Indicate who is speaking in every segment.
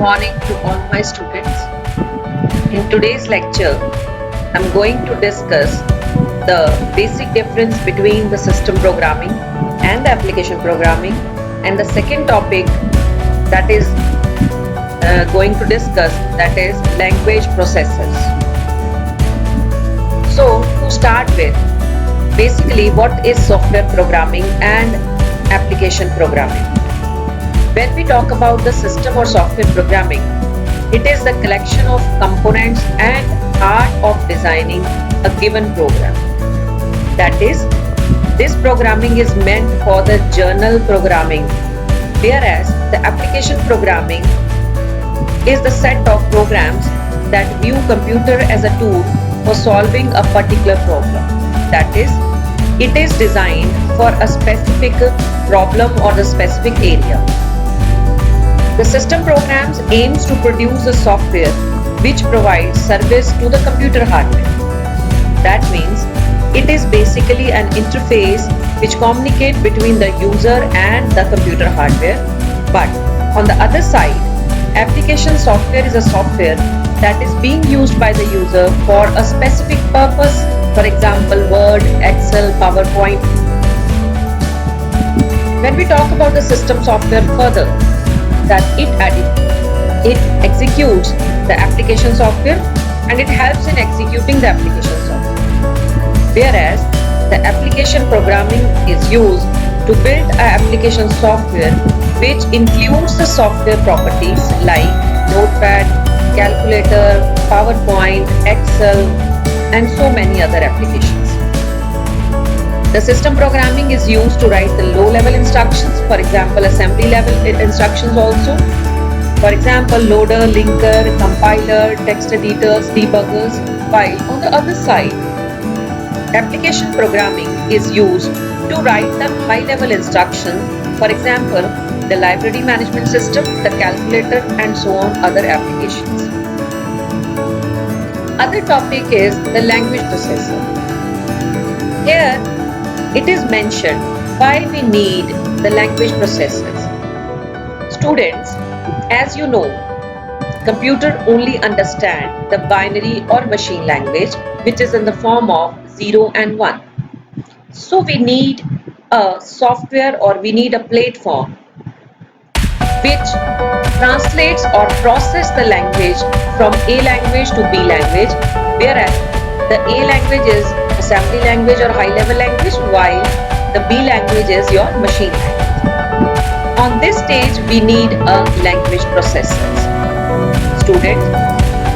Speaker 1: morning to all my students. In today's lecture, I'm going to discuss the basic difference between the system programming and the application programming, and the second topic that is going to discuss, that is language processors. So to start with, basically what is software programming and application programming? When we talk about the system or software programming, it is the collection of components and art of designing a given program. That is, this programming is meant for the journal programming, whereas the application programming is the set of programs that view computer as a tool for solving a particular problem. That is, it is designed for a specific problem or the specific area. The system programs aims to produce a software which provides service to the computer hardware. That means it is basically an interface which communicates between the user and the computer hardware. But on the other side, application software is a software that is being used by the user for a specific purpose. For example, Word, Excel, PowerPoint. When we talk about the system software further, that it executes the application software and it helps in executing the application software. Whereas the application programming is used to build an application software which includes the software properties like Notepad, Calculator, PowerPoint, Excel, and so many other applications. The system programming is used to write the low-level instructions, for example, assembly-level instructions also. For example, loader, linker, compiler, text editors, debuggers, while on the other side, application programming is used to write the high-level instructions, for example, the library management system, the calculator, and so on other applications. Other topic is the language processor. Here, it is mentioned why we need the language processors. Students, as you know, computer only understand the binary or machine language, which is in the form of 0 and 1. So we need a software or we need a platform which translates or process the language from A language to B language, whereas the A language is assembly language or high-level language, while the B language is your machine language. On this stage, we need a language processors. Student,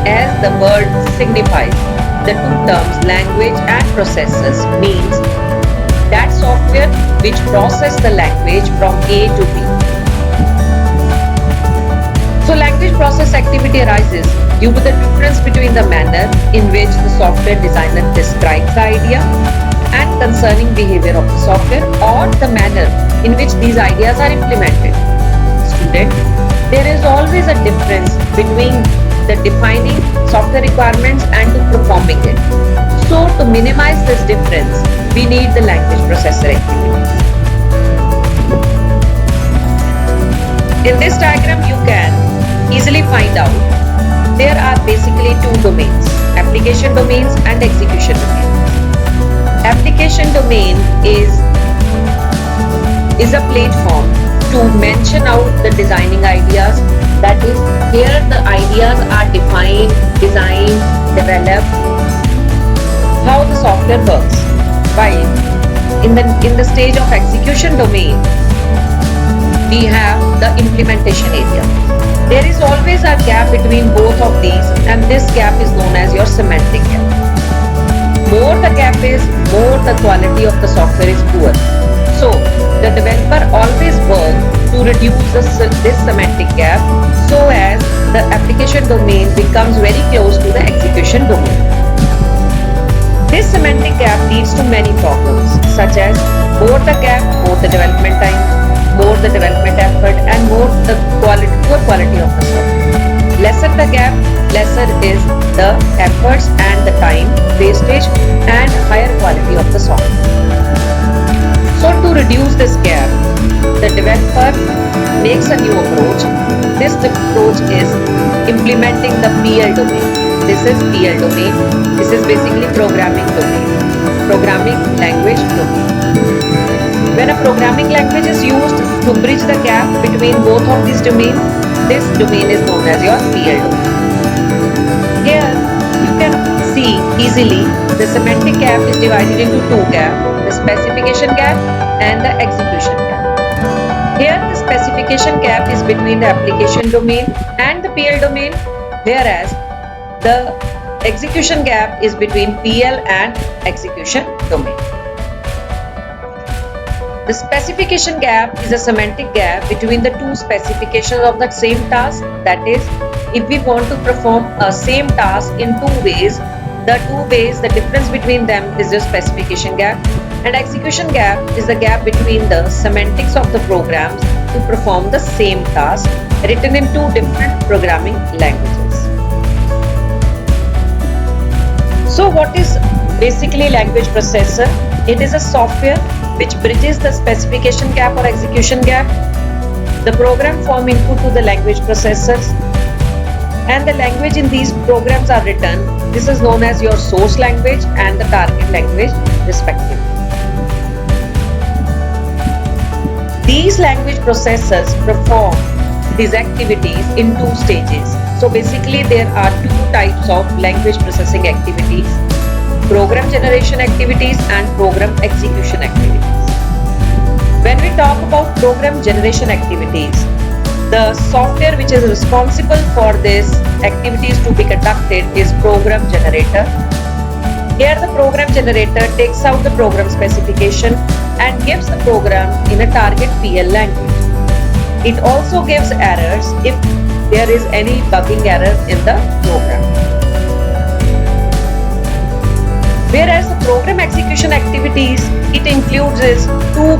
Speaker 1: as the word signifies, the two terms language and processors means that software which process the language from A to B. So language process activity arises due to the difference between the manner in which the software designer describes the idea and concerning behavior of the software, or the manner in which these ideas are implemented. Student, there is always a difference between the defining software requirements and to performing it. So to minimize this difference, we need the language processor activity. In this diagram, you can easily find out there are basically two domains, application domains and execution domain. Application domain is a platform to mention out the designing ideas. That is, here the ideas are defined, designed, developed, how the software works. While in the stage of execution domain, we have the implementation area. There is always a gap between both of these, and this gap is known as your semantic gap. More the gap is, more the quality of the software is poor. So the developer always works to reduce this semantic gap so as the application domain becomes very close to the execution domain. This semantic gap leads to many problems, such as more the gap, more the development time, more the development effort, and more the poor quality of the software. Lesser the gap, lesser is the efforts and the time wastage, and higher quality of the software. So to reduce this gap, the developer makes a new approach. This approach is implementing the PL domain. This is PL domain. This is basically programming domain, programming language domain. When a programming language is used to bridge the gap between both of these domains, this domain is known as your PL domain. Here you can see easily the semantic gap is divided into two gaps, the specification gap and the execution gap. Here the specification gap is between the application domain and the PL domain, whereas the execution gap is between PL and execution domain. The specification gap is a semantic gap between the two specifications of the same task. That is, if we want to perform a same task in two ways, the difference between them is the specification gap, and execution gap is the gap between the semantics of the programs to perform the same task written in two different programming languages. So what is basically language processor? It is a software which bridges the specification gap or execution gap, the program form input to the language processors, and the language in these programs are written. This is known as your source language and the target language respectively. These language processors perform these activities in two stages. So basically there are two types of language processing activities: program generation activities and program execution activities. When we talk about program generation activities, the software which is responsible for these activities to be conducted is program generator. Here the program generator takes out the program specification and gives the program in a target PL language. It also gives errors if there is any bugging error in the program. Whereas the program execution activities, it includes two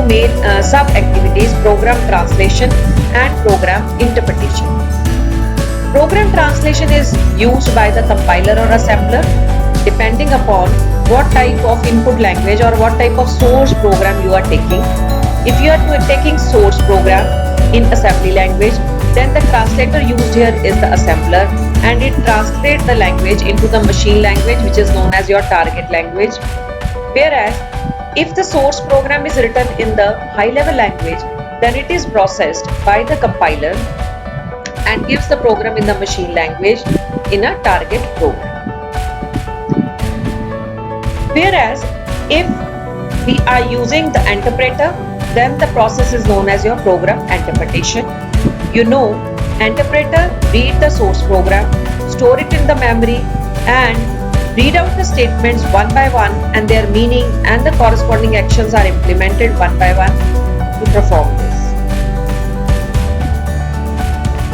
Speaker 1: main sub activities: program translation and program interpretation. Program translation is used by the compiler or assembler depending upon what type of input language or what type of source program you are taking. If you are taking source program in assembly language, then the translator used here is the assembler, and it translates the language into the machine language, which is known as your target language. Whereas if the source program is written in the high level language, then it is processed by the compiler and gives the program in the machine language in a target program. Whereas if we are using the interpreter, then the process is known as your program interpretation. Interpreter read the source program, store it in the memory, and read out the statements one by one, and their meaning and the corresponding actions are implemented one by one to perform this.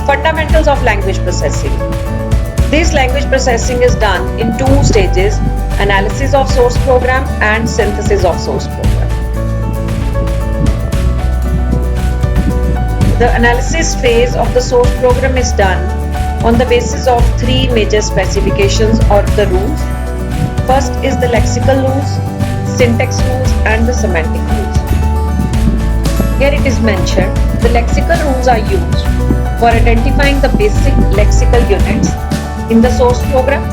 Speaker 1: Fundamentals of language processing. This language processing is done in two stages: analysis of source program and synthesis of source program. The analysis phase of the source program is done on the basis of three major specifications or the rules. First is the lexical rules, syntax rules, and the semantic rules. Here it is mentioned, the lexical rules are used for identifying the basic lexical units in the source program,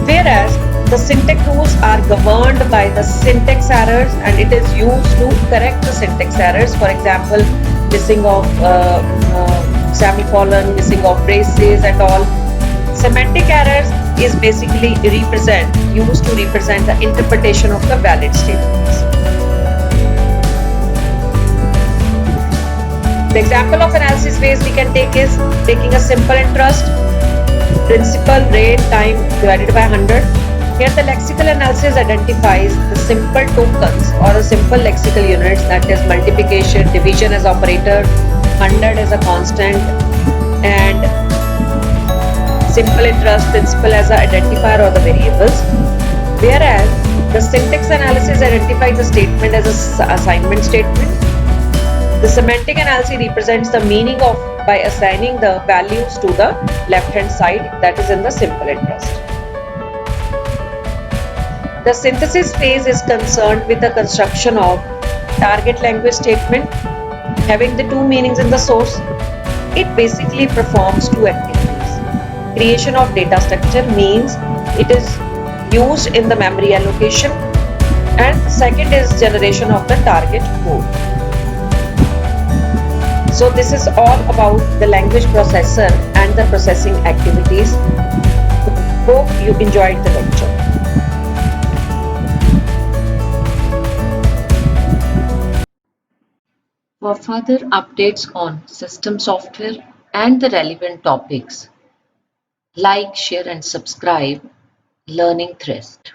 Speaker 1: whereas the syntax rules are governed by the syntax errors, and it is used to correct the syntax errors. For example, missing of semicolon, missing of braces and all. Semantic errors is basically used to represent the interpretation of the valid statements. The example of analysis phase we can take is taking a simple interest, principal, rate, time divided by 100. Here the lexical analysis identifies the simple tokens or the simple lexical units, that is multiplication, division as operator, 100 as a constant, and simple interest, principal as an identifier or the variables. Whereas the syntax analysis identifies the statement as an assignment statement. The semantic analysis represents the meaning of by assigning the values to the left hand side, that is in the simple interest. The synthesis phase is concerned with the construction of target language statement having the two meanings in the source. It basically performs two activities. Creation of data structure means it is used in the memory allocation, and second is generation of the target code. So this is all about the language processor and the processing activities. Hope you enjoyed the lecture. For further updates on system software and the relevant topics, like, share and subscribe Learning Thrust.